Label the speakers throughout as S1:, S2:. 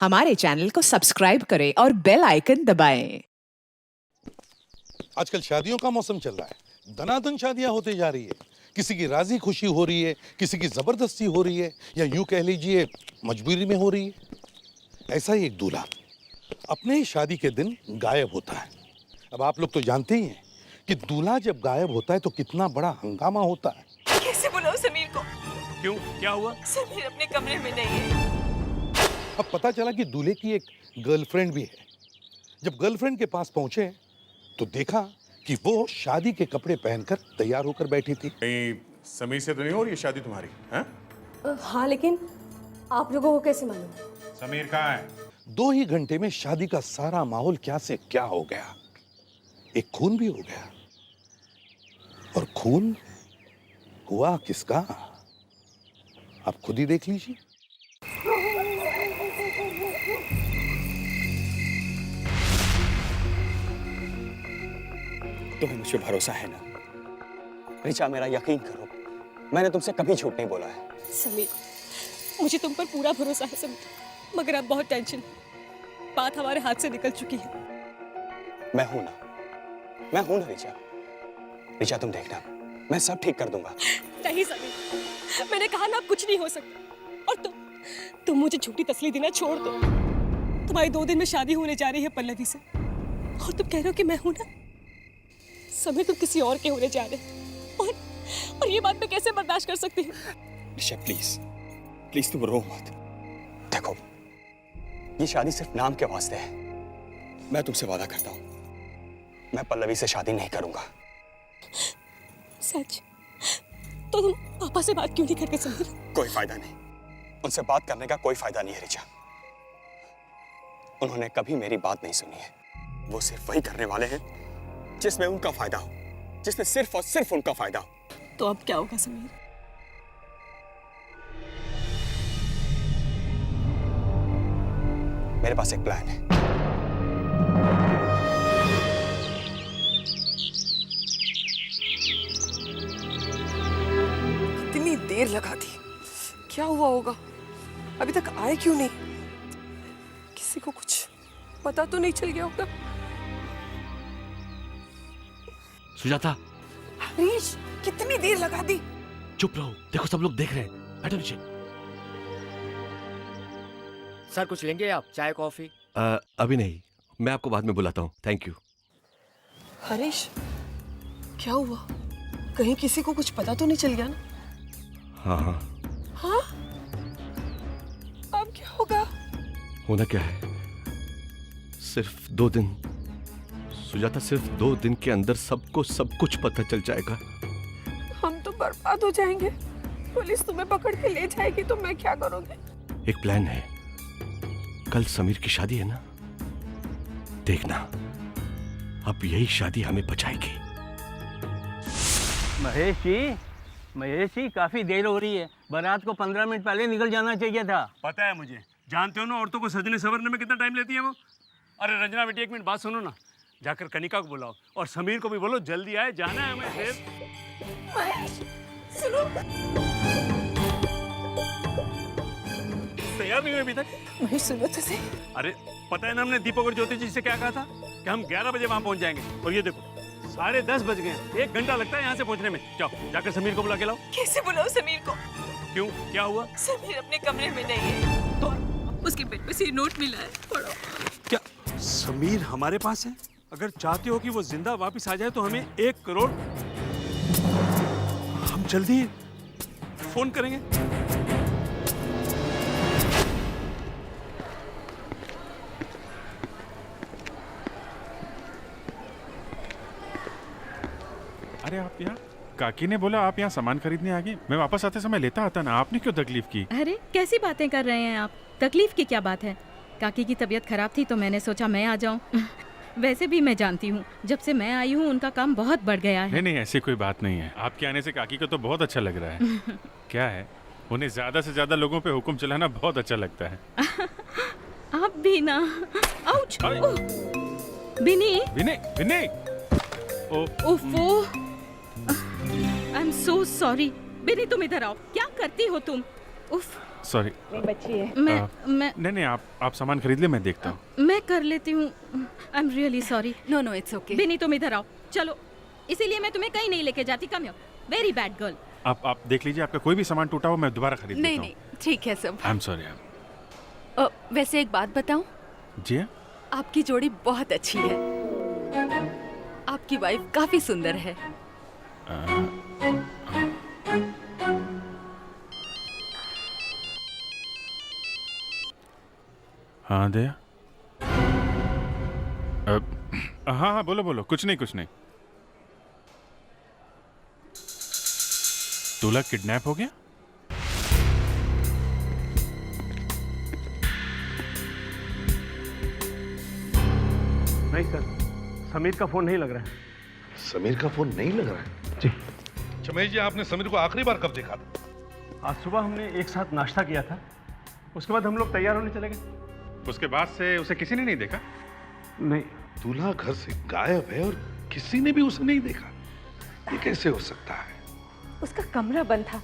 S1: हमारे चैनल को सब्सक्राइब करें और बेल आइकन दबाएं।
S2: आजकल शादियों का मौसम चल रहा है, धनाधन शादियां होती जा रही है। किसी की राजी खुशी हो रही है, किसी की जबरदस्ती हो रही है, या यूं कह लीजिए मजबूरी में हो रही है। ऐसा ही एक दूल्हा अपने ही शादी के दिन गायब होता है। अब आप लोग तो जानते ही हैं कि दूल्हा जब गायब होता है तो कितना बड़ा हंगामा होता है।
S3: कैसे बुलाऊं समीर को?
S4: क्यों, क्या हुआ?
S3: समीर अपने कमरे में नहीं है।
S2: अब पता चला कि दूल्हे की एक गर्लफ्रेंड भी है। जब गर्लफ्रेंड के पास पहुंचे तो देखा कि वो शादी के कपड़े पहनकर तैयार होकर बैठी थी।
S4: कहीं समीर से तो नहीं हो रही है शादी तुम्हारी? हैं?
S5: हाँ, लेकिन आप लोगों को कैसे मालूम?
S4: समीर कहाँ है?
S2: 2 ही घंटे में शादी का सारा माहौल क्या से क्या हो गया। एक खून भी हो गया। और खून हुआ किसका, आप खुद ही देख लीजिए।
S6: तुम्हें मुझ पे भरोसा है ना? रिचा, मेरा यकीन करो, मैंने तुमसे कभी झूठ नहीं बोला है।
S5: समीर, मुझे तुम पर पूरा भरोसा है समीर, मगर अब बहुत टेंशन है। बात हमारे हाथ से निकल चुकी है।
S6: मैं हूं ना रिचा। रिचा, तुम देखना, मैं सब ठीक कर दूंगा।
S5: नहीं समीर, मैंने कहा ना, अब कुछ नहीं हो सकता। और तुम मुझे झूठी तसल्ली देना छोड़ दो। तुम्हारी 2 दिन में शादी होने जा रही है पल्लवी से, और तुम कह रहे हो कि मैं हूं ना। समीर, तुम किसी और के होने जा रहे हो, और ये बात मैं कैसे बर्दाश्त कर सकती हूँ?
S6: रिचा, प्लीज तुम रो मत। देखो, ये शादी सिर्फ नाम के वास्ते है। मैं तुमसे वादा करता हूँ, मैं पल्लवी से शादी नहीं करूंगा।
S5: सच? तो तुम पापा से बात क्यों नहीं करते समीर?
S6: कोई फायदा नहीं, उनसे बात करने का कोई फायदा नहीं है रिचा। उन्होंने कभी मेरी बात नहीं सुनी है। वो सिर्फ वही करने वाले हैं जिसमें उनका फायदा हो, जिसमें सिर्फ और सिर्फ उनका फायदा हो।
S5: तो अब क्या होगा समीर?
S6: मेरे पास एक प्लान है।
S3: इतनी देर लगा दी, क्या हुआ होगा? अभी तक आए क्यों नहीं? किसी को कुछ पता तो नहीं चल गया होगा?
S7: सुजाता,
S3: हरीश, कितनी देर लगा दी?
S7: चुप रहो, देखो सब लोग देख रहे हैं। बैठो नीचे।
S8: सर कुछ लेंगे आप, चाय कॉफी?
S7: अभी नहीं, मैं आपको बाद में बुलाता हूँ। Thank you.
S3: हरीश, क्या हुआ? कहीं किसी को कुछ पता तो नहीं चल गया ना?
S7: हाँ,
S3: हाँ? अब क्या होगा?
S7: होना क्या है, सिर्फ 2 दिन सुजाता, सिर्फ 2 दिन के अंदर सबको सब कुछ पता चल जाएगा।
S3: हम तो बर्बाद हो जाएंगे। पुलिस तुम्हें पकड़ के ले जाएगी तो मैं क्या करूंगी?
S7: एक प्लान है, कल समीर की शादी है ना, देखना अब यही शादी हमें बचाएगी।
S8: महेश जी काफी देर हो रही है। बारात को 15 मिनट पहले निकल जाना चाहिए था।
S4: पता है मुझे, जानते हो ना औरतों को सजने संवरने में कितना टाइम लेती है वो। अरे रंजना बेटी, 1 मिनट बात सुनो ना। जाकर कनिका को बुलाओ और समीर को भी बोलो जल्दी आए, जाना है हमें देर।
S3: सुनो,
S4: तैयार नहीं हुए अभी तक?
S3: महेश सुनो तो सही।
S4: अरे पता है ना हमने दीपक और ज्योति जी से क्या कहा था कि हम 11 बजे वहां पहुंच जाएंगे, और ये देखो 10:30 बज गए। 1 घंटा लगता है यहाँ से पहुंचने में। जाओ, जाकर समीर को बुला के लाओ।
S3: कैसे बुलाऊं समीर को?
S4: क्यों, क्या हुआ?
S3: समीर अपने कमरे में नहीं है। तो उसके बेड पे से नोट मिला है, पढ़ो।
S4: क्या समीर हमारे पास है? अगर चाहते हो कि वो जिंदा वापस आ जाए तो हमें 1 करोड़, हम जल्दी फोन करेंगे।
S9: अरे आप यहाँ, काकी ने बोला आप यहाँ सामान खरीदने आ गए। मैं वापस आते समय लेता आता ना, आपने क्यों तकलीफ की?
S10: अरे कैसी बातें कर रहे हैं आप? तकलीफ की क्या बात है? काकी की तबीयत खराब थी तो मैंने सोचा मैं आ जाऊं। वैसे भी मैं जानती हूँ, जब से मैं आई हूँ उनका काम बहुत बढ़ गया है।
S9: नहीं, ऐसी कोई बात नहीं है। आपके आने से काकी को तो बहुत अच्छा लग रहा है। क्या है, उन्हें ज्यादा से ज्यादा लोगों पे हुक्म चलाना बहुत अच्छा लगता है।
S10: आप भी ना। आउच! बिनी!
S9: विनय!
S10: ओफो! I am so sorry. बिनी, तुम इधर आओ। क्या करती हो तुम? उफ,
S9: सॉरी।
S5: बच्ची है।
S10: मैं
S9: नहीं, आप सामान खरीद ले, मैं देखता हूँ।
S10: मैं कर लेती हूँ। I am really sorry.
S5: No no it's okay.
S10: Bini तुम इधर आओ, चलो। इसीलिए मैं तुम्हें कहीं नहीं लेके जाती। कम वेरी बैड गर्ल।
S9: आप देख लीजिए, आपका कोई भी सामान टूटा हो मैं दोबारा खरीद
S5: नहीं
S9: लेता
S5: नहीं ठीक है सब।
S9: हूँ। I am sorry.
S5: वैसे एक बात बताऊं,
S9: जी
S5: आपकी जोड़ी बहुत अच्छी है। आपकी वाइफ काफी सुंदर है।
S9: हाँ दया। हाँ, बोलो, कुछ नहीं। दूल्हा किडनैप हो गया?
S4: नहीं सर, समीर का फोन नहीं लग रहा है।
S2: समीर का फोन नहीं लग रहा है?
S4: जी।
S2: चमेश जी, आपने समीर को आखिरी बार कब देखा था?
S4: आज सुबह हमने एक साथ नाश्ता किया था, उसके बाद हम लोग तैयार होने चले गए।
S9: उसके बाद से उसे किसी ने नहीं देखा?
S4: नहीं।
S2: दूल्हा घर से गायब है और किसी ने भी उसे नहीं देखा। ये कैसे हो सकता है?
S5: उसका कमरा बंद था,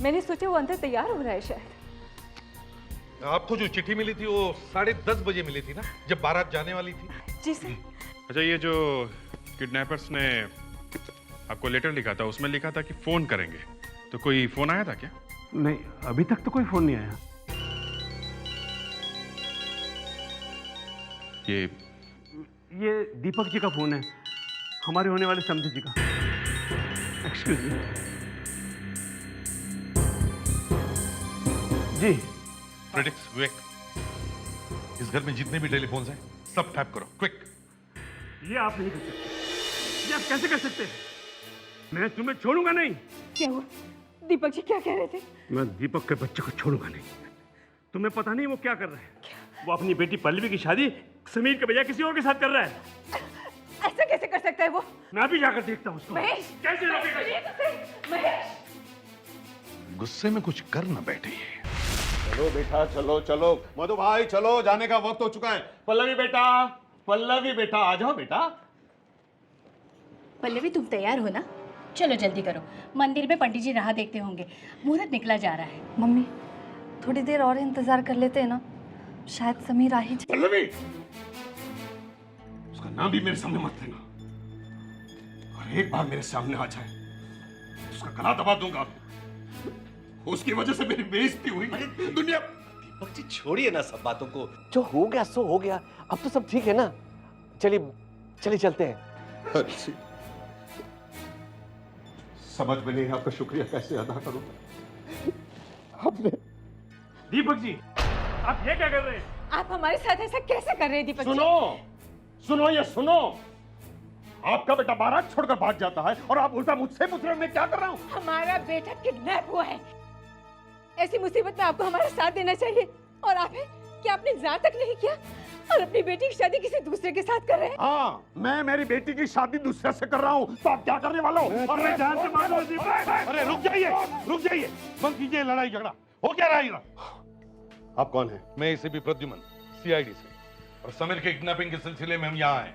S5: मैंने सोचा वो अंदर तैयार हो रहा है शायद।
S2: आपको जो चिट्ठी मिली थी वो 10:30 बजे मिली थी ना, जब बारात जाने वाली थी?
S5: जी सर।
S9: अच्छा, ये जो किडनैपर्स ने आपको लेटर लिखा था, उसमें लिखा था कि फोन करेंगे, तो कोई फोन आया था क्या?
S4: नहीं, अभी तक तो कोई फोन नहीं आया। ये दीपक जी का फोन है, हमारे होने वाले समझे जी का। Excuse me. जी।
S2: प्रेडिक्स विवेक, इस घर में जितने भी टेलीफोन हैं सब टैप करो, क्विक।
S4: ये आप नहीं कर सकते। ये आप कैसे कर सकते हैं? मैं तुम्हें छोड़ूंगा नहीं।
S5: क्या हुआ? दीपक जी क्या कह रहे थे?
S4: मैं दीपक के बच्चे को छोड़ूंगा नहीं। तुम्हें पता नहीं वो क्या कर रहे हैं? वो अपनी बेटी पल्लवी की शादी समीर के बजाय किसी और के साथ कर रहा है।
S5: ऐसा कैसे कर सकता है वो?
S4: मैं भी जाकर देखता हूँ उसको।
S5: महेश!
S4: कैसे रोकेगा?
S5: महेश!
S2: गुस्से में कुछ कर ना बैठे।
S7: चलो बेटा, चलो मधु भाई, चलो, जाने का वक्त हो चुका है। पल्लवी बेटा आ जाओ बेटा।
S11: पल्लवी तुम तैयार हो ना? चलो जल्दी करो, मंदिर में पंडित जी राह देखते होंगे, मुहूर्त निकला जा रहा है।
S12: मम्मी थोड़ी देर और इंतजार कर लेते हैं ना, शायद समीर आ ही जाए।
S7: पल्लवी, उसका नाम भी मेरे सामने मत लेना, और एक बार मेरे सामने आ जाए उसका गला दबा दूंगा। उसकी वजह से मेरी बेइज्जती हुई दुनिया।
S13: दीपक जी छोड़िए ना सब बातों को, जो हो गया सो हो गया, अब तो सब ठीक है ना। चलिए चलते हैं।
S7: समझ में नहीं आपका शुक्रिया कैसे अदा करूं। आपने
S4: दीपक जी, आप ये क्या कर रहे हैं?
S5: आप हमारे साथ ऐसा कैसे कर रहे हैं दीपक जी?
S7: सुनो, आपका बेटा बारात छोड़कर भाग जाता है और आप उल्टा मुझसे पूछ रहे हो मैं क्या कर रहा हूं?
S5: हमारा बेटा किडनैप हुआ है। ऐसी मुसीबत में आपको हमारा साथ देना चाहिए, और आप क्या आपने इंतजार तक नहीं किया और अपनी बेटी की शादी किसी दूसरे के साथ कर रहे हैं?
S7: हाँ, मैं मेरी बेटी की शादी दूसरे से कर रहा हूँ, तो आप क्या करने वाले हो?
S4: अरे जान से मार दो दीपक।
S2: अरे रुक जाइए, बंद कीजिए लड़ाई झगड़ा। हो क्या रहा है?
S7: आप कौन हैं?
S2: मैं एसीपी प्रद्युमन, सीआईडी से, और समीर के किडनैपिंग के सिलसिले में हम यहाँ आए।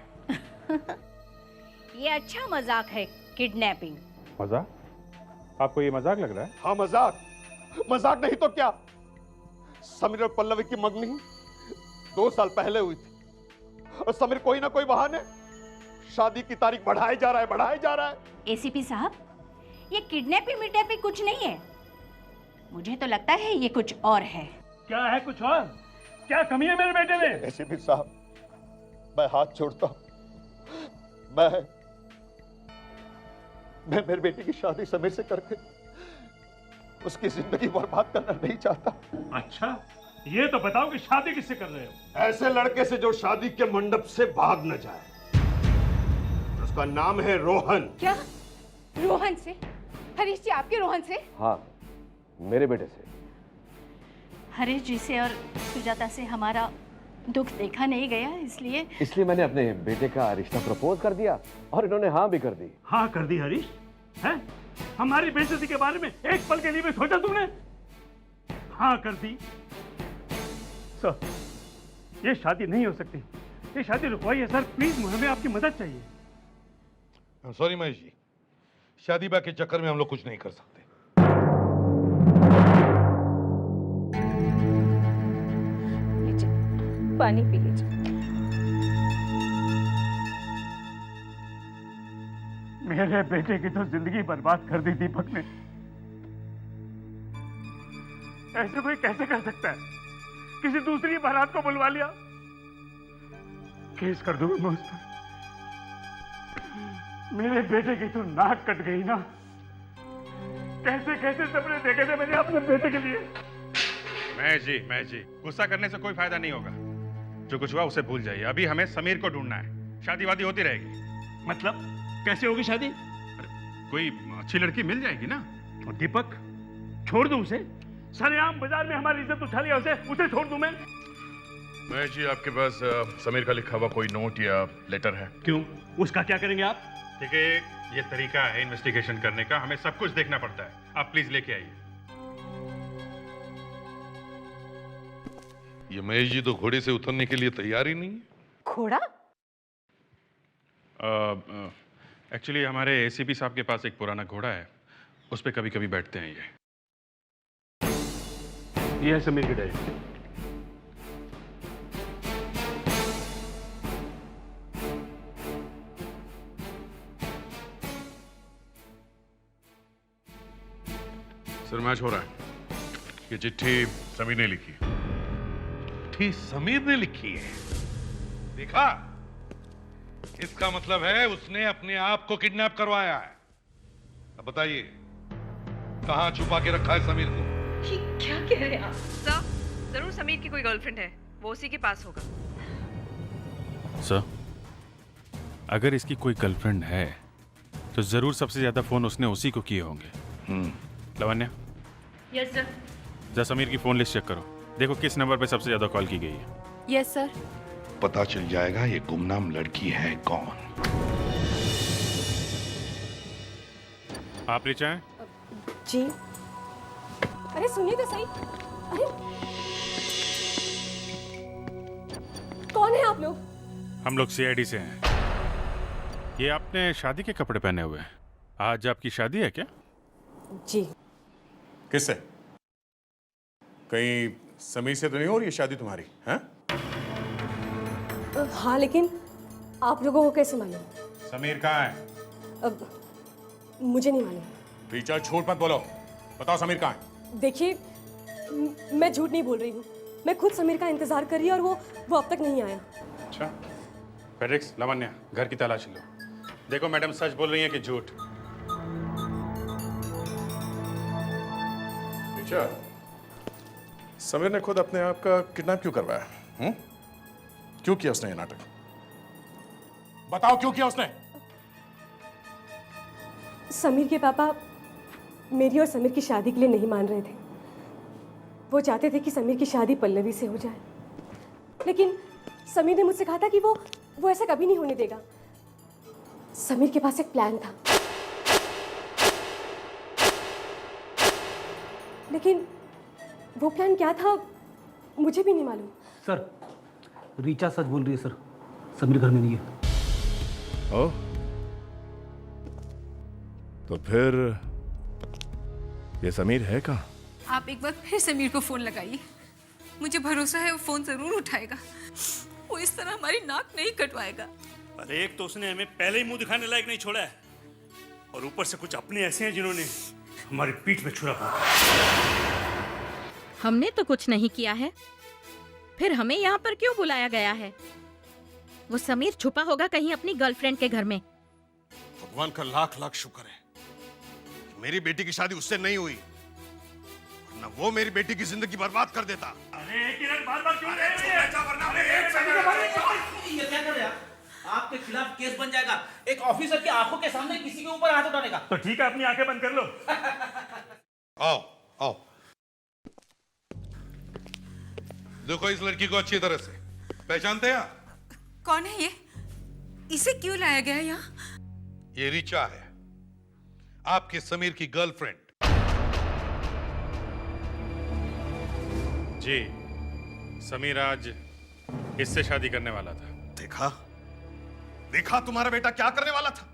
S11: ये अच्छा मजाक है, किडनैपिंग।
S9: मजाक? आपको ये मजाक लग रहा है?
S7: हाँ, मजाक नहीं तो क्या। समीर और पल्लवी की मंगनी 2 साल पहले हुई थी, और समीर कोई ना कोई बहाने शादी की तारीख बढ़ाए जा रहा है।
S11: एसीपी साहब, ये किडनैपिंग कुछ नहीं है, मुझे तो लगता है ये कुछ और है।
S4: क्या है कुछ और? क्या कमी है मेरे बेटे में?
S7: एसीपी साहब, मैं हाथ जोड़ता हूं, मैं मेरी बेटी की शादी समीर से करके उसकी जिंदगी बर्बाद करना नहीं चाहता।
S4: अच्छा, ये तो बताओ कि शादी किससे कर रहे हो?
S7: ऐसे लड़के से जो शादी के मंडप से भाग न जाए। उसका नाम है रोहन।
S5: क्या? रोहन से? हरीश जी, आपके रोहन से?
S13: हाँ, मेरे बेटे से।
S11: हरीश जी से और सुजाता से हमारा दुख देखा नहीं गया, इसलिए
S13: मैंने अपने बेटे का रिश्ता प्रपोज कर दिया और इन्होंने हाँ भी कर दी।
S4: हाँ कर दी हरीश? हैं? हमारी बेइज्जती के बारे में एक पल के लिए भी सोचा तुमने? हाँ कर दी। सर, ये शादी नहीं हो सकती, ये शादी रुकवाइए सर, प्लीज, हमें आपकी मदद चाहिए।
S2: सॉरी महेश जी, शादी ब्याह के चक्कर में हम लोग कुछ नहीं कर सकते।
S5: पानी पी लीजिए।
S4: मेरे बेटे की तो जिंदगी बर्बाद कर दी दीपक ने। ऐसे कोई कैसे कर सकता है? किसी दूसरी बारात को बुलवा लिया। केस कर दूंगा मैं उस पर। मेरे बेटे की तो नाक कट गई ना। कैसे कैसे सपने देखे थे मैंने अपने बेटे के लिए।
S9: महेश जी गुस्सा करने से कोई फायदा नहीं होगा। जो कुछ हुआ उसे भूल जाइए। अभी हमें समीर को ढूंढना है। शादी वादी होती रहेगी।
S4: मतलब कैसे होगी शादी?
S9: कोई अच्छी लड़की मिल जाएगी ना।
S4: और दीपक छोड़ दूं उसे? सरेआम बाजार में हमारी इज्जत उछा लिया उसे छोड़ दूं मैं?
S9: महेश जी आपके पास समीर का लिखा हुआ कोई नोट या लेटर है?
S4: क्यों, उसका क्या करेंगे आप?
S9: देखिए ये तरीका है इन्वेस्टिगेशन करने का। हमें सब कुछ देखना पड़ता है। आप प्लीज लेके आइए।
S2: ये महेश जी तो घोड़े से उतरने के लिए तैयार ही नहीं है।
S3: घोड़ा?
S9: एक्चुअली हमारे एसीपी साहब के पास एक पुराना घोड़ा है। उस पर कभी कभी बैठते हैं
S4: ये है समीर की डायरी।
S9: सर मैच हो रहा है। ये चिट्ठी समीर ने लिखी।
S2: चिट्ठी समीर ने लिखी है? देखा, इसका मतलब है उसने अपने आप को किडनैप करवाया है। अब बताइए कहां छुपा के रखा है समीर को?
S14: क्या कह रहे हैं आप? सर जरूर समीर की कोई गर्लफ्रेंड है, वो उसी के पास होगा।
S9: सर अगर इसकी कोई गर्लफ्रेंड है तो जरूर सबसे ज्यादा फोन उसने उसी को किए होंगे। Lavanya,
S14: yes sir.
S9: जरा समीर की फोन लिस्ट चेक करो। देखो किस नंबर पे सबसे ज्यादा कॉल की गई है।
S14: Yes sir.
S2: पता चल जाएगा ये गुमनाम लड़की है कौन।
S9: आप ऋचा हैं?
S5: जी। अरे सुनिए तो सही। अरे कौन है आप लोग?
S9: हम लोग सीआईडी से हैं। ये आपने शादी के कपड़े पहने हुए हैं। आज आपकी शादी है क्या?
S5: जी।
S15: किससे? कहीं समीर से तो नहीं हो रही है शादी तुम्हारी? हैं?
S5: हाँ, लेकिन आप लोगों को कैसे मालूम?
S9: समीर कहाँ है?
S5: अब मुझे नहीं मालूम।
S15: रीचा झूठ मत बोलो, बताओ समीर कहाँ है?
S5: देखिए मैं झूठ नहीं बोल रही हूँ। मैं खुद समीर का इंतजार कर रही हूँ और वो अब तक नहीं आया।
S9: अच्छा, फेडेरिक्स, लावण्या, घर की तलाशी लो। देखो मैडम सच बोल रही हैं कि झूठ?
S15: रीचा, समीर ने खुद अपने आप का किडनैप क्यों करवाया? क्यों किया उसने ये नाटक? बताओ क्यों किया उसने?
S5: समीर के पापा मेरी और समीर की शादी के लिए नहीं मान रहे थे। वो चाहते थे कि समीर की शादी पल्लवी से हो जाए, लेकिन समीर ने मुझसे कहा था कि वो ऐसा कभी नहीं होने देगा। समीर के पास एक प्लान था, लेकिन वो प्लान क्या था मुझे भी नहीं मालूम।
S16: सर रीचा सच बोल रही है सर, समीर घर में नहीं है।
S15: ओ, तो फिर ये समीर है कहाँ?
S17: आप एक बार फिर समीर को फोन लगाइए। मुझे भरोसा है वो फोन जरूर उठाएगा। वो इस तरह हमारी नाक नहीं कटवाएगा।
S4: अरे एक तो उसने हमें पहले ही मुंह दिखाने लायक नहीं छोड़ा है, और ऊपर से कुछ अपने ऐसे हैं जिन्होंने हमारी पीठ में छुरा मारा।
S10: हमने तो कुछ नहीं किया है, फिर हमें यहाँ पर क्यों बुलाया गया है? वो समीर छुपा होगा कहीं अपनी गर्लफ्रेंड के घर में।
S7: भगवान का लाख लाख शुक्र है मेरी बेटी की शादी उससे नहीं हुई, वरना वो मेरी बेटी की जिंदगी बर्बाद कर देता।
S4: अरे किरण बार-बार क्यों
S7: ये
S16: क्या कर रहे हैं? आपके खिलाफ केस बन जाएगा। एक ऑफिसर की आंखों के सामने किसी के ऊपर हाथ उठाने का।
S4: तो ठीक है, अपनी आंखें बंद कर लो।
S2: आओ आओ, देखो इस लड़की को अच्छी तरह से पहचानते हैं आप?
S17: कौन है ये? इसे क्यों लाया गया यहाँ?
S2: ये रीचा है, आपके समीर की गर्लफ्रेंड।
S9: जी, समीर आज इससे शादी करने वाला था।
S7: देखा देखा तुम्हारा बेटा क्या करने वाला था।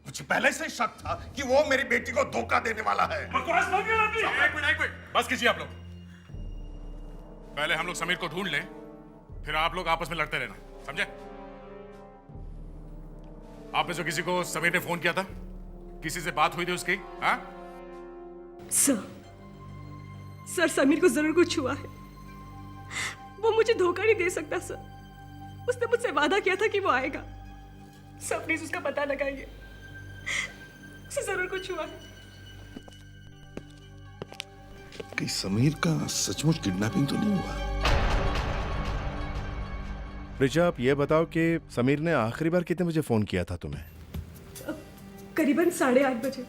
S7: मुझे पहले से शक था कि वो मेरी बेटी को धोखा देने वाला है।
S4: बकवास मत करो अपनी।
S15: एक मिनट बस कीजिए आप लोग। पहले हम लोग समीर को ढूंढ लें, फिर आप लोग आपस में लड़ते रहना, समझे? आप में से किसी को समीर ने फोन किया था? किसी से बात हुई थी उसकी? हाँ?
S5: सर समीर को जरूर कुछ हुआ है। वो मुझे धोखा नहीं दे सकता सर। उसने मुझसे वादा किया था कि वो आएगा। सर प्लीज उसका पता लगाइए, उसे जरूर कुछ हुआ है।
S2: कि समीर का सचमुच किडनैपिंग तो नहीं हुआ?
S18: रिचा, आप ये बताओ कि समीर ने आखिरी बार कितने बजे फोन किया था तुम्हें?
S5: करीबन 8:30 बजे,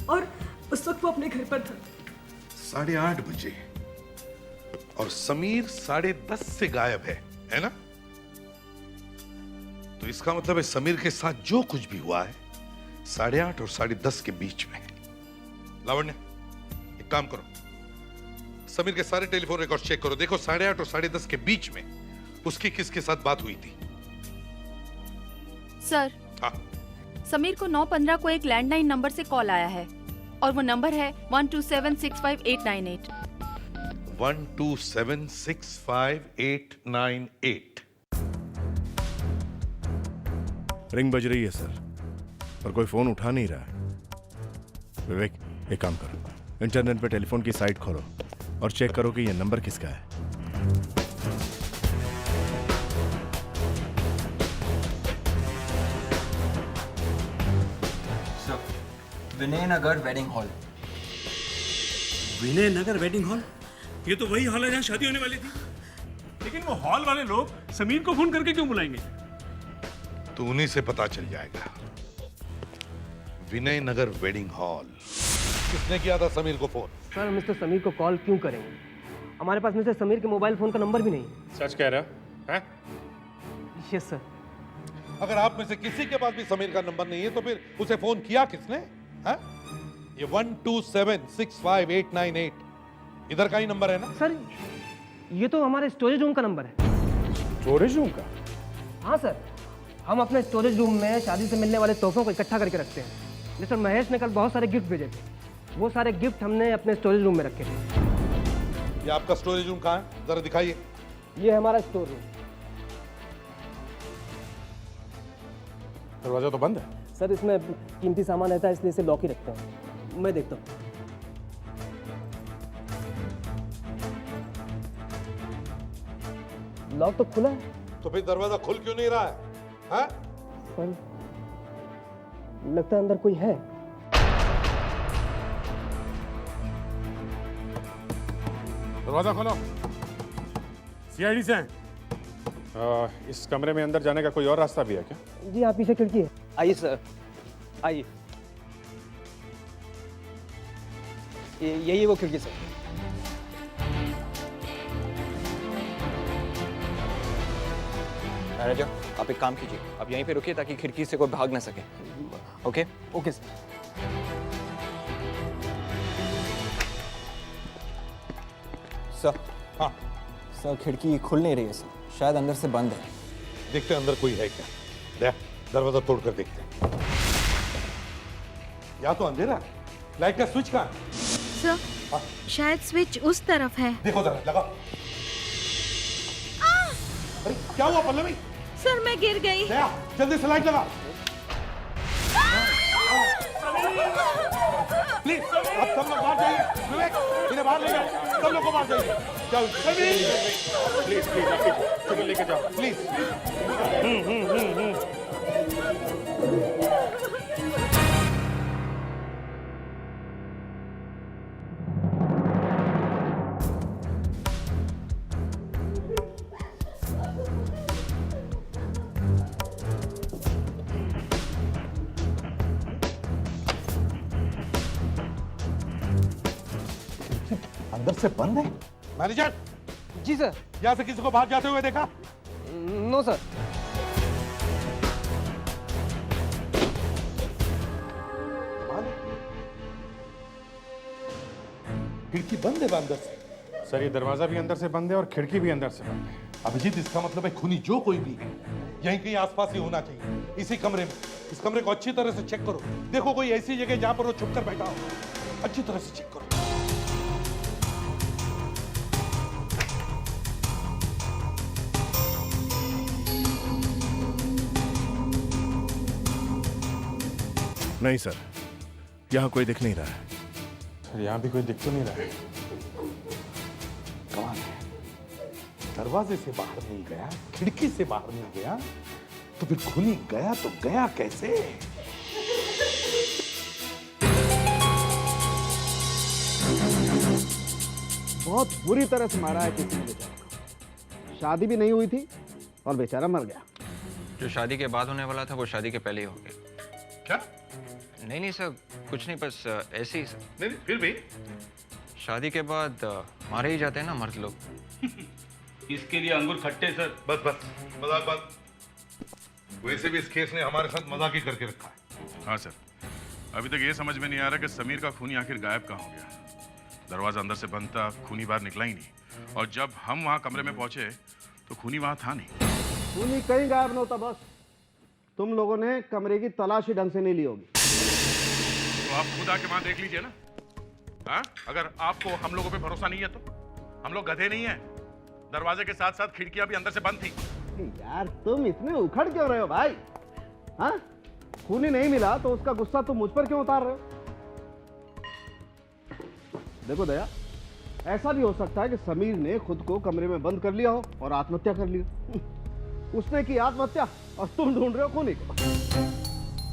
S5: और उस वक्त वो अपने घर पर था।
S2: 8:30 बजे? और समीर 10:30 से गायब है ना? तो इसका मतलब है समीर के साथ जो कुछ भी हुआ है 8:30 और 10:30 के बीच में। लावण्य, एक काम करो, समीर के सारे टेलीफोन रिकॉर्ड चेक करो, देखो 8:30 और 10:30 के बीच में उसकी किसके साथ बात हुई थी।
S11: सर,
S2: हाँ।
S11: समीर को 9:15 को एक लैंडलाइन नंबर से कॉल आया है और वो नंबर है 12765898।
S2: 12765898।
S18: रिंग बज रही है सर, पर कोई फोन उठा नहीं रहा है। विवेक, एक काम करो, इंटरनेट पे टेलीफोन की साइट खोलो और चेक करो कि ये नंबर किसका है।
S6: विनय नगर वेडिंग हॉल।
S4: विनय नगर वेडिंग हॉल? ये तो वही हॉल है जहाँ शादी होने वाली थी। लेकिन वो हॉल वाले लोग समीर को फोन करके क्यों बुलाएंगे?
S2: तो उन्हीं से पता चल जाएगा। विनय नगर वेडिंग हॉल किसने किया था समीर को फोन?
S19: सर, मिस्टर समीर को कॉल क्यों करेंगे? हमारे पास मिस्टर समीर के मोबाइल फोन का नंबर भी नहीं।
S15: सच कह रहा है?
S19: Yes sir.
S2: अगर आप में से किसी के पास भी समीर का नंबर नहीं है तो फिर उसे फोन किया किसने? हाँ? ये 12765898 इधर का ही नंबर है ना?
S19: सर, ये तो हमारे स्टोरेज रूम का नंबर है।
S15: स्टोरेज रूम का?
S19: हाँ सर, हम अपने स्टोरेज रूम में शादी से मिलने वाले तोहफों को इकट्ठा करके रखते हैं। मिस्टर महेश ने कल बहुत सारे गिफ्ट भेजे थे, वो सारे गिफ्ट हमने अपने स्टोरेज रूम में रखे थे।
S2: ये आपका स्टोरेज रूम कहाँ है? जरा दिखाइए।
S19: ये हमारा स्टोर रूम।
S15: दरवाजा तो बंद है।
S19: सर, इसमें कीमती सामान रहता है इसलिए इसे लॉक ही रखते हैं। मैं देखता हूँ। लॉक तो खुला है।
S2: तो फिर दरवाजा खुल क्यों नहीं रहा है? हाँ?
S19: सर, लगता है अंदर कोई है।
S15: दरवाजा खोलो। सीआईडी से हैं। इस कमरे में अंदर जाने का कोई और रास्ता भी है क्या?
S19: जी, आप पीछे खिड़की है। आइए सर, आइए। यही वो खिड़की सर।
S6: मैनेजर, आप एक काम कीजिए, आप यहीं पे रुकिए ताकि खिड़की से कोई भाग ना सके। ओके?
S19: Okay sir.
S6: सर।
S2: हाँ।
S6: सर, खिड़की खुल नहीं रही है सर, शायद अंदर से बंद है।
S2: देखते हैं अंदर कोई है क्या। दरवाजा तोड़ कर देखते हैं। या तो अंधेरा है। लाइट का स्विच कहाँ है?
S10: सर, शायद स्विच उस तरफ है।
S2: देखो जरा, लगाओ। अरे क्या हुआ पल्लवी?
S10: सर, मैं गिर गई।
S2: जल्दी से लाइट लगा। प्लीज, आप सब लोग बाहर जाइए। विवेक, इन्हें बाहर ले जाओ। सब लोग को बाहर जाइए। चल, प्लीज प्लीज आप लेके जाओ प्लीज। अंदर से बंद है। मैनेजर।
S19: जी सर।
S2: यहाँ से किसी को बाहर जाते हुए देखा?
S19: No sir.
S2: खिड़की बंद है अंदर से।
S15: सर, ये दरवाजा भी अंदर से बंद है और खिड़की भी अंदर से बंद है।
S2: अभिजीत, इसका मतलब है खूनी जो कोई भी है यहीं कहीं आसपास ही होना चाहिए, इसी कमरे में। इस कमरे को अच्छी तरह से चेक करो। देखो कोई ऐसी जगह जहां पर वो छुपकर बैठा हो। अच्छी तरह से चेक करो।
S18: नहीं सर, यहाँ कोई दिख नहीं रहा है।
S15: सर यहाँ भी कोई दिख तो नहीं रहा है।
S2: कमाल है, दरवाजे से बाहर नहीं गया, खिड़की से बाहर नहीं गया, तो फिर खूनी गया तो गया कैसे?
S20: बहुत बुरी तरह से मारा है किसी ने बेचारा को। शादी भी नहीं हुई थी और बेचारा मर गया।
S21: जो शादी के बाद होने वाला था वो शादी के पहले ही हो गया।
S2: क्या?
S21: नहीं सर, कुछ नहीं, बस ऐसे ही सर।
S2: नहीं फिर भी
S21: शादी के बाद मारे ही जाते हैं ना मर्द लोग।
S4: इसके लिए अंगूर खट्टे सर।
S2: बस बस मजाक बात। वैसे भी इस केस ने हमारे साथ मजाक ही करके रखा है।
S9: हाँ सर, अभी तक ये समझ में नहीं आ रहा कि समीर का खूनी आखिर गायब कहाँ हो गया। दरवाजा अंदर से बंद था, खूनी बाहर निकला ही नहीं, और जब हम वहाँ कमरे में पहुंचे तो खूनी वहाँ था नहीं।
S20: खूनी कहीं गायब न होता बॉस। तुम लोगों ने कमरे की तलाश ही ढंग से नहीं ली होगी।
S9: तो आप खुद आके वहाँ देख लीजिए ना। हाँ, अगर आपको हम लोगों पे भरोसा नहीं है तो हम लोग गधे नहीं है। दरवाजे के साथ साथ खिड़कियां भी अंदर से बंद थी।
S20: यार तुम इतने उखड़ क्यों रहे हो भाई? हाँ, खूनी नहीं मिला तो उसका गुस्सा तुम मुझ पर क्यों उतार रहे हो? देखो दया, ऐसा भी हो सकता है कि समीर ने खुद को कमरे में बंद कर लिया हो और आत्महत्या कर ली हो। उसने की आत्महत्या और तुम ढूंढ रहे हो खूनी को।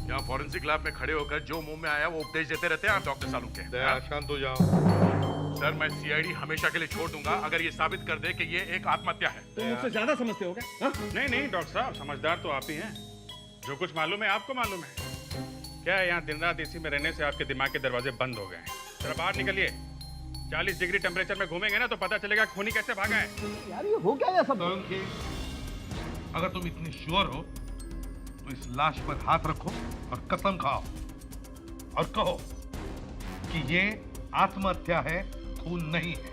S9: यहाँ फॉरेंसिक लैब में खड़े होकर जो मुंह में आया वो उपदेश देते रहते हैं आप डॉक्टर सालू के।
S2: दया शांत हो जाओ।
S9: सर मैं सीआईडी हमेशा के लिए छोड़ दूंगा अगर ये साबित कर दे कि ये एक आत्महत्या है।
S4: तुम मुझसे ज्यादा समझते हो क्या?
S9: नहीं नहीं डॉक्टर साहब, समझदार तो आप ही हैं। जो कुछ मालूम है आपको मालूम है। क्या है, यहाँ दिन रात इसी में रहने से आपके दिमाग के दरवाजे बंद हो गए हैं। जरा बाहर निकलिए, 40 डिग्री टेम्परेचर में घूमेंगे ना तो पता चलेगा खूनी कैसे भागा है।
S20: यार ये हो क्या है सब?
S2: अगर तुम इतनी श्योर हो तो इस लाश पर हाथ रखो और कसम खाओ और कहो कि ये आत्महत्या है, खून नहीं है।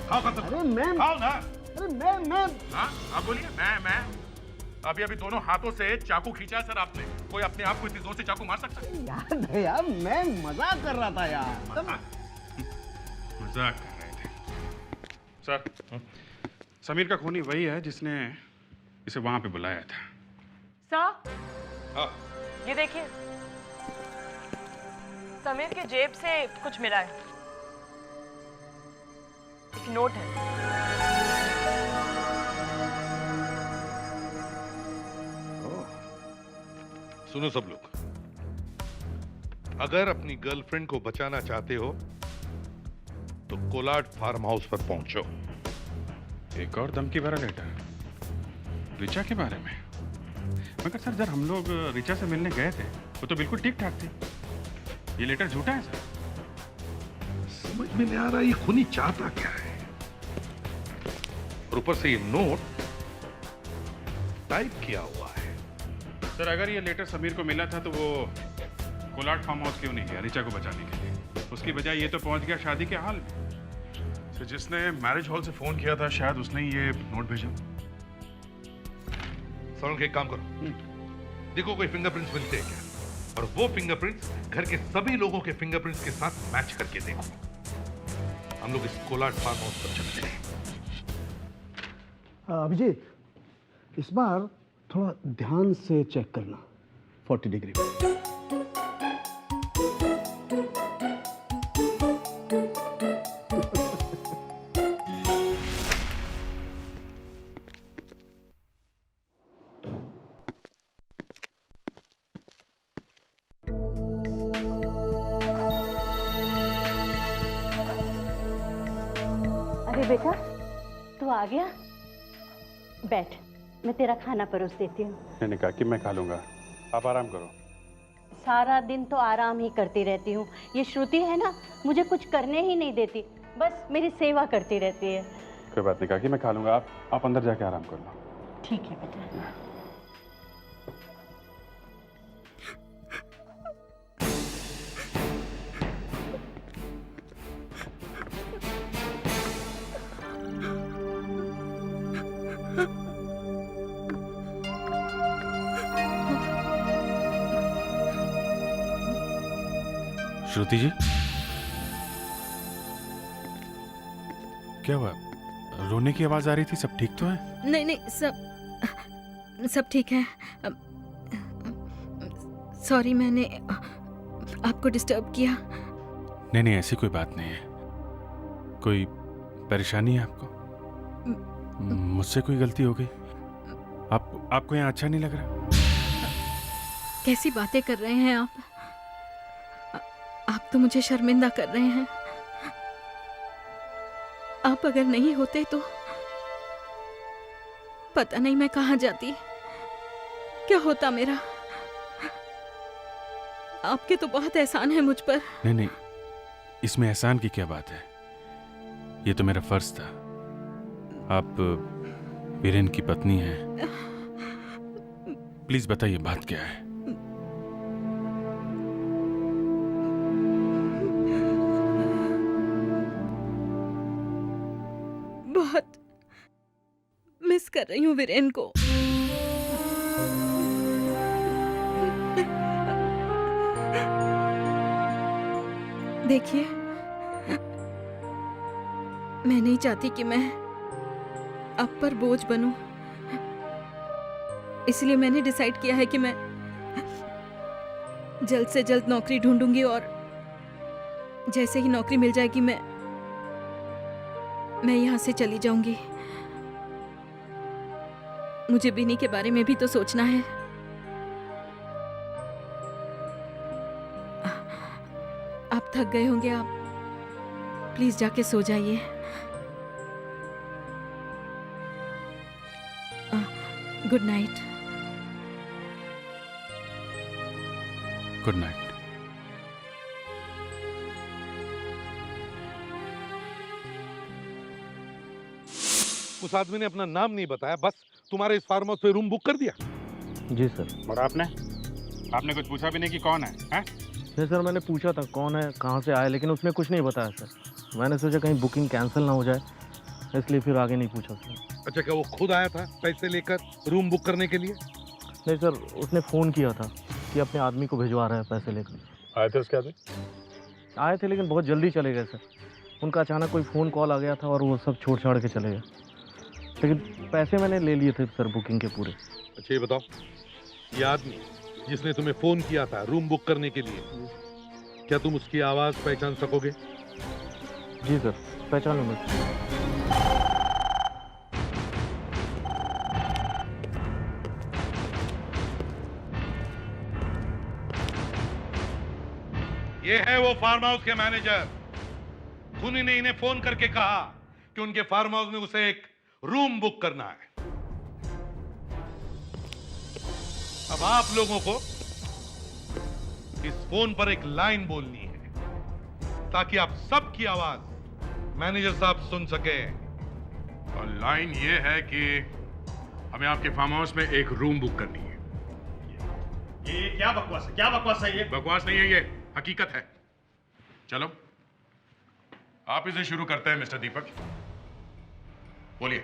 S2: खाओ कसम।
S20: अरे मैं
S2: खाओ ना।
S20: अरे मैं
S9: हाँ आप बोलिए। मैं अभी अभी दोनों हाथों से चाकू खींचा सर आपने। कोई अपने आप को इतनी जोर से चाकू मार सकता है?
S20: यार दया, मैं मजाक कर रहा था यार।
S9: मजाक कर रहे थे सर। समीर का खूनी वही है जिसने इसे वहां पे बुलाया था।
S14: सर,
S2: हाँ।
S14: ये देखिए, समीर के जेब से कुछ मिला है। एक नोट है।
S2: सुनो सब लोग, अगर अपनी गर्लफ्रेंड को बचाना चाहते हो तो कोलाड फार्म हाउस पर पहुंचो।
S9: एक और धमकी भरा लेटर रिचा के बारे में। मगर सर जब हम लोग रिचा से मिलने गए थे वो तो बिल्कुल ठीक ठाक थी। ये लेटर झूठा है सर।
S2: समझ में नहीं आ रहा ये खूनी चाहता क्या है। और ऊपर से ये नोट टाइप किया हुआ है।
S9: सर अगर ये लेटर समीर को मिला था तो वो कोलाड फार्म हाउस क्यों नहीं गया रिचा को बचाने के लिए? उसकी बजाय ये तो पहुंच गया शादी के हाल में। सर जिसने मैरिज हॉल से फोन किया था शायद उसने ही ये नोट भेजा।
S2: सर एक काम करो, देखो कोई फिंगरप्रिंट्स मिलते हैं क्या, और वो फिंगरप्रिंट्स घर के सभी लोगों के फिंगरप्रिंट्स के साथ मैच करके देखो। हम लोग इस कोलाड फार्म हाउस पर चलते हैं।
S20: अभिजीत, इस बार थोड़ा ध्यान से चेक करना 40 डिग्री पे।
S11: अरे बेटा, तू आ गया? बैठ, मैं तेरा खाना परोस देती हूँ।
S9: मैंने कहा कि मैं खा लूंगा, आप आराम करो।
S11: सारा दिन तो आराम ही करती रहती हूँ। ये श्रुति है ना, मुझे कुछ करने ही नहीं देती, बस मेरी सेवा करती रहती है।
S9: कोई बात नहीं, कहा कि मैं खा लूंगा, आप अंदर जाके आराम कर लो।
S11: ठीक है बेटा।
S9: श्रुति जी, क्या हुआ? रोने की आवाज आ रही थी, सब ठीक तो है?
S10: नहीं नहीं, सब ठीक है। सॉरी, मैंने आपको डिस्टर्ब किया?
S9: नहीं नहीं, ऐसी कोई बात नहीं है। कोई परेशानी है आपको? मुझसे कोई गलती हो गई? आपको यहाँ अच्छा नहीं लग रहा?
S10: कैसी बातें कर रहे हैं आप? आप तो मुझे शर्मिंदा कर रहे हैं। आप अगर नहीं होते तो पता नहीं मैं कहाँ जाती, क्या होता मेरा। आपके तो बहुत एहसान है मुझ पर।
S9: नहीं नहीं, इसमें एहसान की क्या बात है? ये तो मेरा फर्ज था। आप वीरेन की पत्नी हैं। प्लीज बताइए बात क्या है?
S10: बहुत मिस कर रही हूँ वीरेन को। देखिए, मैं नहीं चाहती कि मैं आप पर बोझ बनूं, इसलिए मैंने डिसाइड किया है कि मैं जल्द से जल्द नौकरी ढूंढूंगी और जैसे ही नौकरी मिल जाएगी मैं यहाँ से चली जाऊंगी। मुझे बिनी के बारे में भी तो सोचना है। आप थक गए होंगे, आप प्लीज जाके सो जाइए। Good night.
S9: Good night.
S2: उस आदमी ने अपना नाम नहीं बताया, बस तुम्हारे इस फार्म हाउस पे रूम बुक कर दिया।
S19: जी सर।
S9: और आपने कुछ पूछा भी नहीं कि कौन है?
S19: नहीं सर, मैंने पूछा था कौन है, कहाँ से आया, लेकिन उसने कुछ नहीं बताया सर। मैंने सोचा कहीं बुकिंग कैंसिल ना हो जाए, इसलिए फिर आगे नहीं पूछा सर।
S2: अच्छा, क्या वो खुद आया था पैसे लेकर रूम बुक करने के लिए?
S19: नहीं सर, उसने फ़ोन किया था कि अपने आदमी को भिजवा रहा है पैसे लेकर।
S9: आए थे उसके आदमी?
S19: आए थे लेकिन बहुत जल्दी चले गए सर। उनका अचानक कोई फ़ोन कॉल आ गया था और वो सब छोड़ छाड़ के चले गए, लेकिन पैसे मैंने ले लिए थे सर बुकिंग के पूरे।
S2: अच्छा ये बताओ, ये आदमी जिसने तुम्हें फोन किया था रूम बुक करने के लिए, क्या तुम उसकी आवाज पहचान सकोगे?
S19: जी सर, पहचानूंगा।
S2: ये है वो फार्म हाउस के मैनेजर। उन्हीं ने इन्हें फोन करके कहा कि उनके फार्म हाउस में उसे एक रूम बुक करना है। अब आप लोगों को इस फोन पर एक लाइन बोलनी है ताकि आप सबकी आवाज मैनेजर साहब सुन सके।
S9: और लाइन ये है कि हमें आपके फार्म हाउस में एक रूम बुक करनी है।
S4: ये क्या बकवास है? क्या बकवास है ये?
S9: बकवास नहीं है, ये हकीकत है। चलो आप इसे शुरू करते हैं मिस्टर दीपक। बोलिए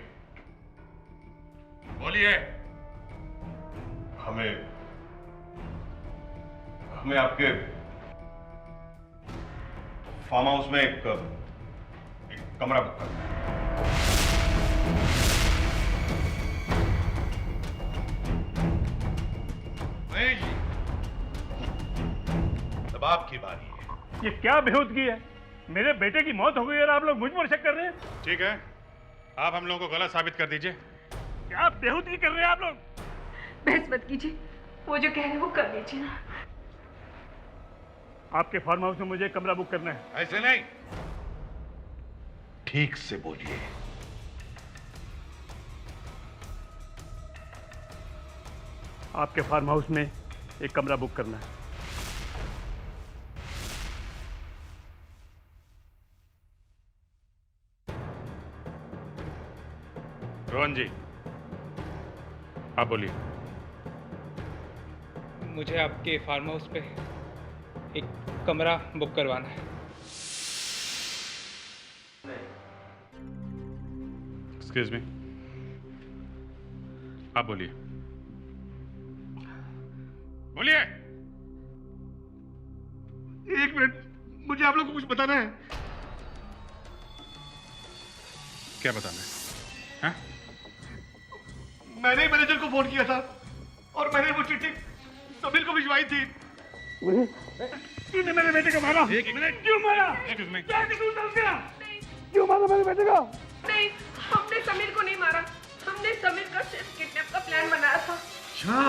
S9: बोलिए।
S7: हमें आपके फार्म हाउस में एक कमरा बुक करना है।
S2: नहीं जी, अब आपकी बारी है।
S4: ये क्या बेहूदगी है? मेरे बेटे की मौत हो गई और आप लोग मुझ पर शक कर रहे हैं?
S9: ठीक है, आप हम लोगों को गलत साबित कर दीजिए।
S4: क्या बेहूदगी कर रहे हैं आप लोग?
S14: बहस मत कीजिए, वो जो कह रहे हैं वो कर लीजिए ना।
S4: आपके फार्म हाउस में मुझे कमरा बुक करना है।
S2: ऐसे नहीं, ठीक से बोलिए।
S4: आपके फार्म हाउस में एक कमरा बुक करना है।
S9: रोहन जी, आप बोलिए।
S1: मुझे आपके फार्म हाउस पे एक कमरा बुक करवाना है।
S9: एक्सक्यूज मी, आप बोलिए। बोलिए।
S4: एक मिनट, मुझे आप लोग को कुछ बताना है।
S9: क्या बताना है? हाँ?
S4: मैंने ही मैनेजर को फोन किया था और मैंने वो चिट्ठी समीर को भिजवाई थी। तूने मेरे बेटे को मारा।
S9: एक मिनट।
S4: क्यों मारा?
S9: Excuse me.
S4: क्या कसूर था उसका? क्यों मारा मेरे बेटे को?
S3: नहीं, हमने समीर को नहीं मारा। हमने समीर का सिर्फ किडनैप का प्लान बनाया था।
S2: अच्छा,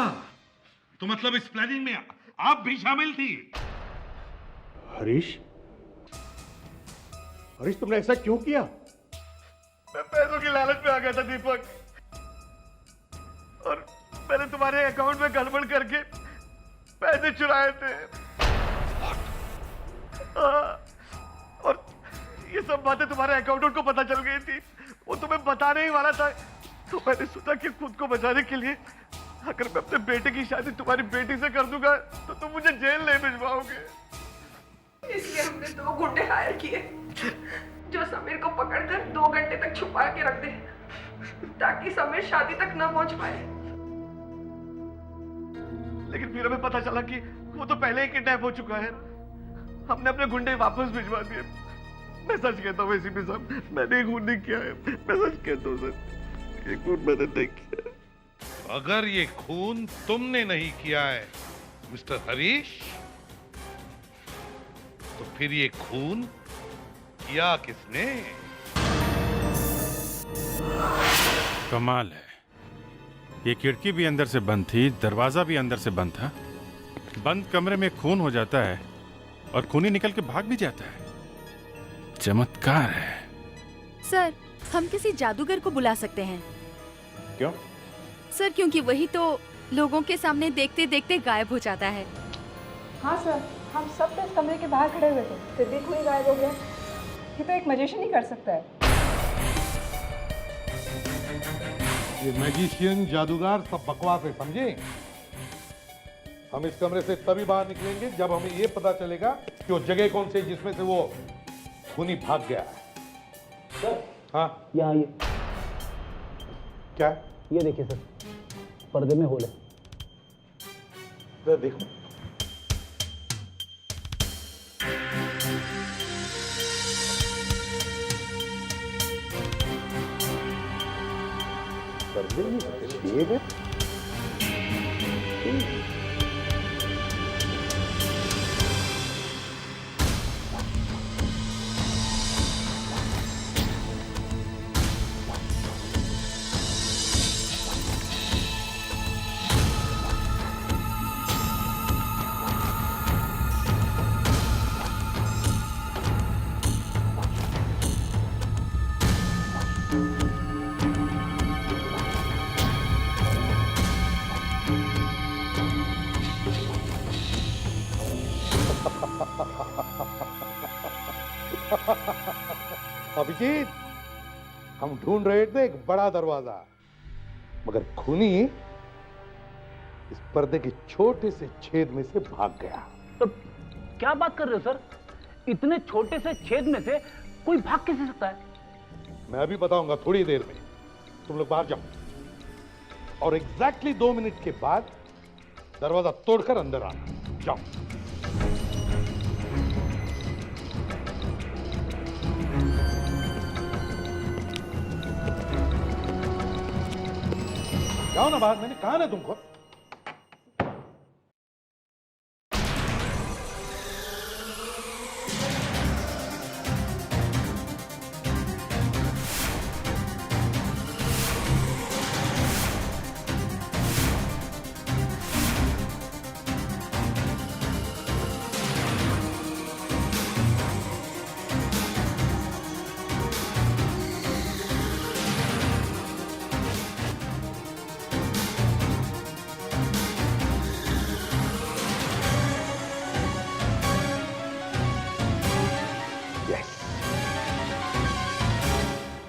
S2: तो मतलब इस प्लानिंग में आप भी शामिल थी?
S7: हरीश, हरीश तुमने ऐसा क्यों किया?
S4: मैं पैसों की लालच में आ गया था दीपक, और मैंने तुम्हारे अकाउंट में गड़बड़ करके पैसे चुराए थे। और ये सब बातें तुम्हारे अकाउंटेंट को पता चल गई थी। वो तुम्हें बताने ही वाला था, तो मैंने सोचा कि खुद को बचाने के लिए अगर मैं अपने बेटे की शादी तुम्हारी बेटी से कर दूंगा तो तुम मुझे जेल नहीं भिजवाओगे।
S3: इसलिए हमने 2 गुंडे हायर किए जो समीर को पकड़कर 2 घंटे तक छुपा के रख दे, ताकि समीर शादी तक न पहुंच पाए।
S4: लेकिन फिर हमें पता चला कि वो तो पहले ही किडनैप हो चुका है। हमने अपने गुंडे वापस भिजवा दिए। मैं सच कहता हूँ एसीपी साहब, मैंने खून नहीं किया है। मैं सच कहता हूँ सर, ये खून मैंने नहीं किया।
S2: अगर ये खून तुमने नहीं किया है मिस्टर हरीश, तो फिर ये खून किया किसने?
S9: कमाल है, ये खिड़की भी अंदर से बंद थी, दरवाजा भी अंदर से बंद था। बंद कमरे में खून हो जाता है और खूनी निकल के भाग भी जाता है। चमत्कार है।
S8: सर, हम किसी जादूगर को बुला सकते हैं।
S9: क्यों?
S8: सर, क्योंकि वही तो लोगों के सामने देखते देखते गायब हो जाता है।
S22: हाँ सर, हम सब तो इस कमरे के बाहर खड़े हुए थे, फिर भी कोई गायब हो गया। ये तो एक मैजिशियन ही कर सकता है।
S2: ये मैजिशियन, जादूगर सब बकवास है, समझे? हम इस कमरे से तभी बाहर निकलेंगे जब हमें ये पता चलेगा कि वो जगह कौन सी है जिसमें से वो खूनी भाग गया है।
S23: सर,
S2: हाँ,
S23: यहाँ ये
S2: क्या?
S23: ये देखिए सर, पर्दे में होल है।
S2: जरा देखो। पर्दे में छेद है। अभिजीत, हम ढूंढ रहे थे एक बड़ा दरवाजा, मगर खूनी इस पर्दे के छोटे से छेद में से भाग गया।
S23: तो क्या बात कर रहे हो सर? इतने छोटे से छेद में से कोई भाग कैसे सकता है?
S2: मैं अभी बताऊंगा थोड़ी देर में। तुम लोग बाहर जाओ और एग्जैक्टली 2 मिनट के बाद दरवाजा तोड़कर अंदर आना। जाओ। जाओ ना बाहर, मैंने कहा ना तुमको।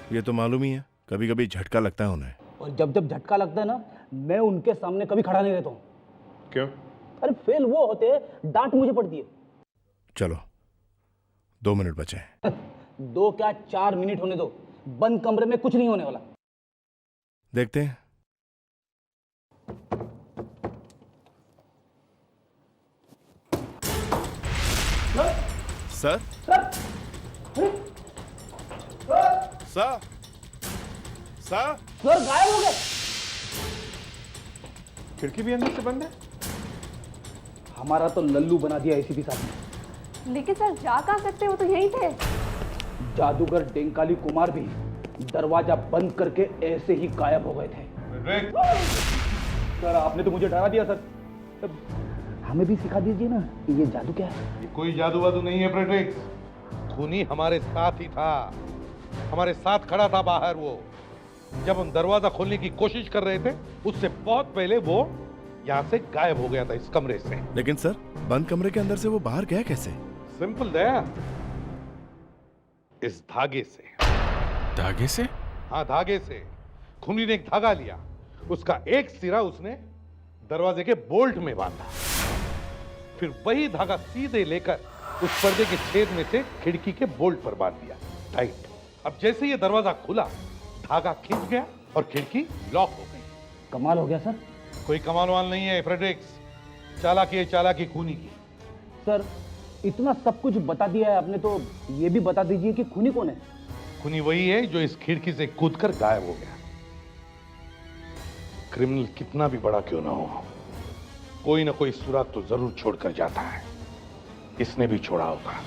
S18: ये तो मालूम ही है, कभी कभी झटका लगता है उन्हें।
S23: और जब जब झटका लगता है ना, मैं उनके सामने कभी खड़ा नहीं रहता हूँ।
S18: क्यों?
S23: अरे फेल वो होते हैं, डांट मुझे पड़ती है।
S18: चलो 2 मिनट बचे हैं।
S23: 2 क्या 4 मिनट होने दो, बंद कमरे में कुछ नहीं होने वाला।
S18: देखते हैं। सर, सर, सर,
S23: सर गायब हो गए।
S9: खिड़की भी अंदर से बंद है।
S23: हमारा तो लल्लू बना दिया एसीपी साहब ने।
S22: लेकिन सर जा कहाँ सकते, वो तो यहीं थे।
S23: जादूगर डेंकाली कुमार भी दरवाजा बंद करके ऐसे ही गायब हो गए थे। सर आपने तो मुझे डरा दिया सर। हमें भी सिखा दीजिए ना ये जादू क्या है।
S2: ये कोई जादू वादू नहीं है फ्रेडरिक्स। खूनी हमारे साथ ही था, हमारे साथ खड़ा था बाहर। वो जब हम दरवाजा खोलने की कोशिश कर रहे थे उससे बहुत पहले वो यहाँ से गायब हो गया था इस कमरे से।
S18: लेकिन सर बंद कमरे के अंदर से वो बाहर गया कैसे?
S2: सिंपल दया, इस धागे से।
S9: धागे से?
S2: हाँ धागे से। खूनी ने एक धागा लिया, उसका एक सिरा उसने दरवाजे के बोल्ट में बांधा, फिर वही धागा सीधे लेकर उस पर्दे के छेद में से खिड़की के बोल्ट पर बांध दिया टाइट। अब जैसे ये दरवाजा खुला, धागा खिंच गया और खिड़की लॉक हो गई।
S23: कमाल हो गया सर।
S2: कोई कमाल वाल नहीं है फ्रेडरिक्स, चालाकी है चालाकी खूनी की।
S23: सर इतना सब कुछ बता दिया है आपने, तो ये भी बता दीजिए कि खूनी कौन है।
S2: खूनी वही है जो इस खिड़की से कूदकर गायब हो गया। क्रिमिनल कितना भी बड़ा क्यों ना हो, कोई ना कोई सुराग तो जरूर छोड़कर जाता है। इसने भी छोड़ा होगा।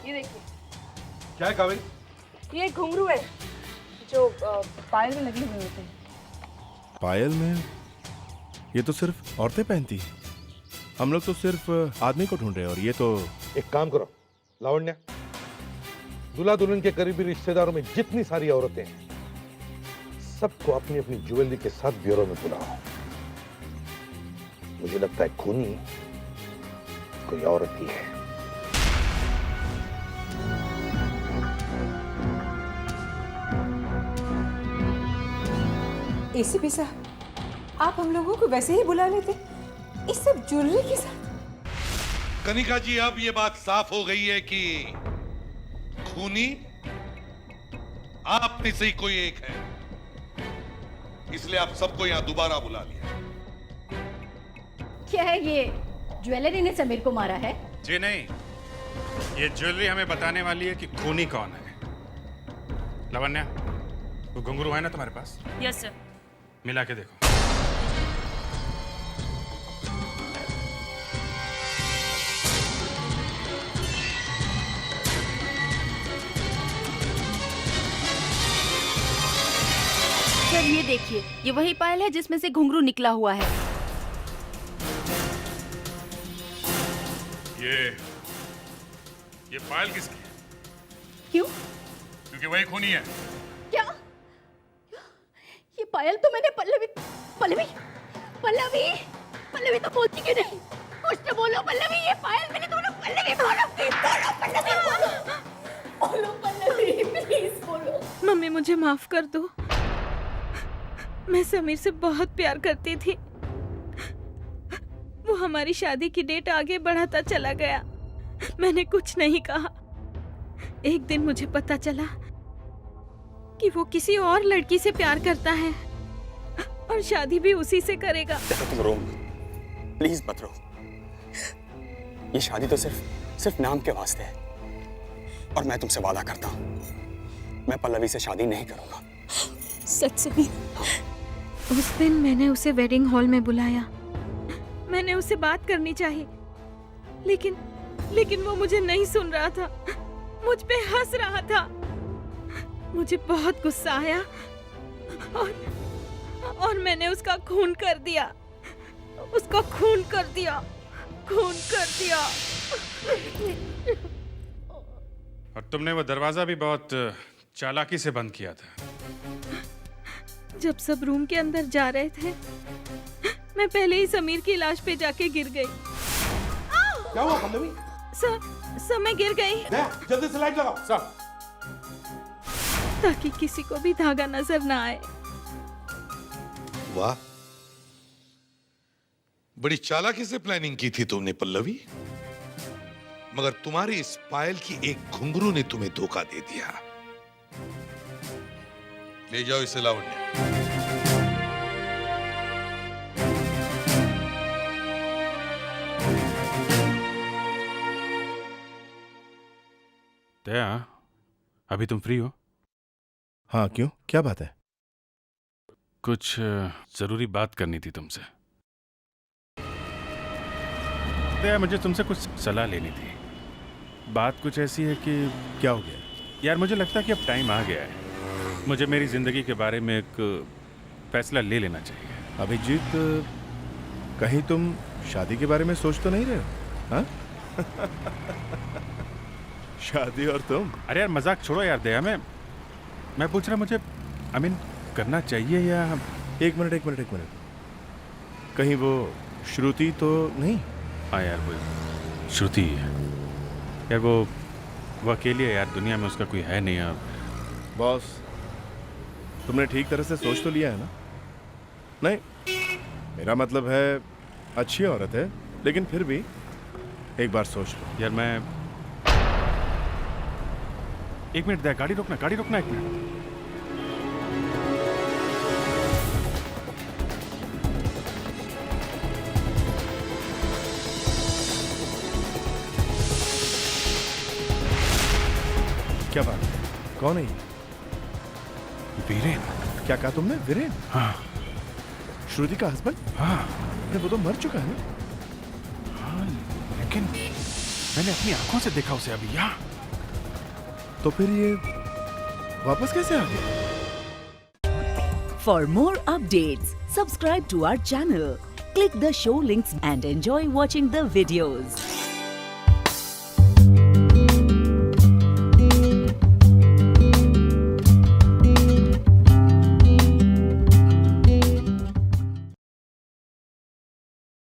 S22: ये देखिए,
S2: क्या है कावेरी?
S22: ये घुंघरू है जो पायल में लगे हुए होते हैं।
S18: पायल में? ये तो सिर्फ औरतें पहनती हैं। हम लोग तो सिर्फ आदमी को ढूंढ रहे हैं और ये तो।
S2: एक काम करो लावण्या, दूल्हा दुल्हन के करीबी रिश्तेदारों में जितनी सारी औरतें हैं सबको अपनी अपनी ज्वेलरी के साथ ब्यूरो में बुलाओ। मुझे लगता है खूनी कोई औरत ही है।
S22: एसीपी साहब, आप हम लोगों को वैसे ही बुला लेते, इस सब ज्वेलरी के साथ।
S2: कनिका जी, अब ये बात साफ हो गई है कि खूनी आप में से ही कोई एक है, इसलिए आप सबको यहां दोबारा बुला लिया।
S11: क्या है ये ज्वेलरी ने समीर को मारा है?
S9: जी नहीं, ये ज्वेलरी हमें बताने वाली है कि खूनी कौन है। लावण्या, वो घुंघरू है ना तुम्हारे पास?
S5: Yes sir.
S9: मिला के देखो।
S8: सर ये देखिए, ये वही पायल है जिसमें से घुंघरू निकला हुआ है।
S9: ये पायल किसकी है?
S8: क्यों?
S9: क्योंकि वही खूनी है।
S8: क्या? ये पायल तो मैंने पल्लवी पल्लवी पल्लवी पल्लवी तो बोलती क्यों नहीं? कुछ तो बोलो पल्लवी, ये पायल मैंने दोनों पल्लवी बोलो पल्लवी बोलो पल्लवी प्लीज बोलो।
S10: मम्मी मुझे माफ कर दो, मैं समीर से बहुत प्यार करती थी। वो हमारी शादी की डेट आगे बढ़ाता चला गया, मैंने कुछ नहीं कहा। एक दिन मुझे पता चला कि वो किसी और लड़की से प्यार करता है और शादी भी उसी से करेगा।
S6: देखो तुम रो प्लीज मत रो। ये शादी तो सिर्फ नाम के वास्ते है और मैं तुमसे वादा करता हूँ मैं पल्लवी से शादी नहीं करूंगा।
S10: सच समीर, उस दिन मैंने उसे वेडिंग हॉल में बुलाया, मैंने उससे बात करनी चाहिए, लेकिन वो मुझे नहीं सुन रहा था, मुझ पे हंस रहा था। मुझे बहुत गुस्सा आया और मैंने उसका खून कर दिया, उसका खून कर दिया।
S9: और तुमने वो दरवाजा भी बहुत चालाकी से बंद किया था।
S10: जब सब रूम के अंदर जा रहे थे, मैं पहले ही समीर की लाश पे जाके गिर गई।
S2: क्या हुआ पल्लवी?
S10: सर मैं गिर गई।
S2: जल्दी से लाइट लगाओ सर,
S10: ताकि किसी को भी धागा नजर ना आए।
S2: वाह, बड़ी चालाकी से प्लानिंग की थी तुमने पल्लवी, मगर तुम्हारी इस पायल की एक घुंघरू ने तुम्हें धोखा दे दिया। ले जाओ इसे लावण्य।
S9: दया, अभी तुम फ्री हो?
S18: हाँ, क्यों? क्या बात है?
S9: कुछ जरूरी बात करनी थी तुमसे। दया, मुझे तुमसे कुछ सलाह लेनी थी। बात कुछ ऐसी है कि
S18: क्या हो गया?
S9: यार, मुझे लगता है कि अब टाइम आ गया है। मुझे मेरी जिंदगी के बारे में एक फैसला ले लेना चाहिए।
S18: अभिजीत, कहीं तुम शादी के बारे में सोच तो नहीं रहे हो? हाँ? शादी और तुम?
S9: अरे यार, मजाक छोड़ो यार दया। मैं पूछ रहा, मुझे करना चाहिए या...
S18: एक मिनट। कहीं वो श्रुति तो नहीं?
S9: हाँ यार, वो श्रुति है यार। वो अकेली है यार, दुनिया में उसका कोई है नहीं यार।
S18: बॉस, तुमने ठीक तरह से सोच तो लिया है ना? नहीं, मेरा मतलब है अच्छी औरत है, लेकिन फिर भी एक बार सोच लो।
S9: यार मैं... एक मिनट दया, गाड़ी रोकना एक मिनट।
S18: क्या बात है? कौन है ये?
S9: वीरेन।
S18: क्या कहा तुमने? वीरेन?
S9: हाँ।
S18: श्रुति का हस्बैंड?
S9: हाँ।
S18: अरे वो तो मर चुका है ना?
S9: हाँ, लेकिन मैंने अपनी आंखों से देखा उसे अभी यहाँ।
S18: तो फिर ये वापस कैसे आ गया?
S12: For more updates, subscribe to our channel, click the show links and enjoy watching the videos.